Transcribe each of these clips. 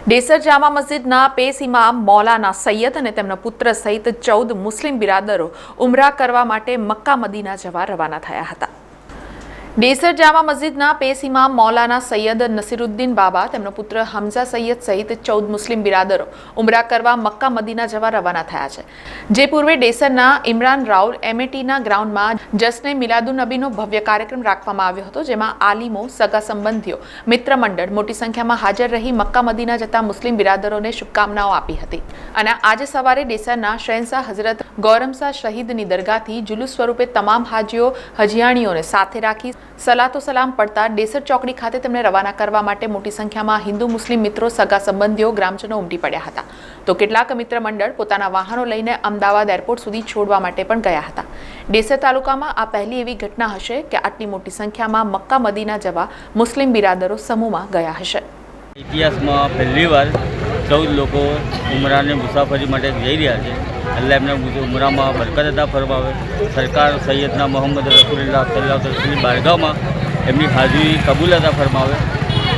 ડેસર જામા મસ્જિદના પેશ ઇમામ મૌલાના સૈયદ અને તેમના પુત્ર સહિત 14 મુસ્લિમ બિરાદરો ઉમરા કરવા માટે મક્કા મદીના જવા રવાના થયા હતા। ડેસર જામા મસ્જિદના પેશ ઇમામ મૌલાના સૈયદ નસીરુદ્દીન બાબા, તેમનો પુત્ર હમઝા સૈયદ સહિત 14 મુસ્લિમ બિરાદરો ઉમરા કરવા મક્કા મદીના જવા રવાના થયા છે, જે પૂર્વે ડેસરના ઇમરાન રાઉલ એમએટીના ગ્રાઉન્ડમાં જશ્ને મિલાદુન્નબીનો ભવ્ય કાર્યક્રમ રાખવામાં આવ્યો હતો, જેમાં આલિમો, સગા સંબંધીઓ, મિત્ર મંડળ મોટી સંખ્યામાં હાજર રહી મક્કા મદીના જતા મુસ્લિમ બિરાદરોને શુભકામનાઓ આપી હતી। અને આજે સવારે ડેસરના શહેનશાહ હઝરત ગૌરમશાહ શહીદની દરગાહથી જુલુસ સ્વરૂપે તમામ હાજીઓ હજીયાણીઓને સાથે રાખી સલાતો સલામ પડતા ડેસર ચોકડી ખાતે તેમને રવાના કરવા માટે મોટી સંખ્યામાં હિન્દુ મુસ્લિમ મિત્રો, સગા સંબંધીઓ, ગ્રામજનો ઉમટી પડ્યા હતા, તો કેટલાક મિત્ર મંડળ પોતાના વાહનો લઈને અમદાવાદ એરપોર્ટ સુધી છોડવા માટે પણ ગયા હતા। ડેસર તાલુકામાં આ પહેલી એવી ઘટના હશે કે આટલી મોટી સંખ્યામાં મક્કા મદીના જવા મુસ્લિમ બિરાદરો સમૂહમાં ગયા હશે। ઇતિહાસમાં પહેલીવાર 14 લોકો ઉમરાને મુસાફરી માટે જઈ રહ્યા છે। અલ્લાહ એમને ઉમરામાં બરકત અતા ફરમાવે। સરકાર સૈયદના મોહમ્મદ રસૂલુલ્લાહ સલ્લલ્લાહુ અલૈહિ વસલ્લમ બારગાહમાં એમની હાજરી કબૂલ અતા ફરમાવે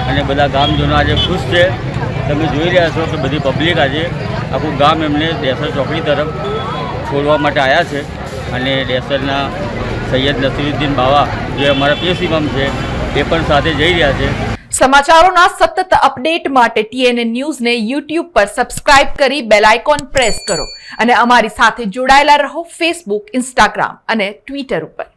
અને બધા ગામજનો આજે ખુશ છે। તમે જોઈ રહ્યા છો કે બધી પબ્લિક આજે આખું ગામ એમને ડેસર ચોકડી તરફ છોડવા માટે આવ્યા છે અને ડેસરના સૈયદ નસીરુદ્દીન બાવા જે અમારા પેશ ઇમામ છે એ પણ સાથે જઈ રહ્યા છે। સમાચારોના સતત અપડેટ માટે TNN ન્યૂઝને YouTube પર સબસ્ક્રાઇબ કરી બેલ આઇકોન પ્રેસ કરો અને અમારી સાથે જોડાયેલા રહો Facebook, Instagram અને Twitter ઉપર।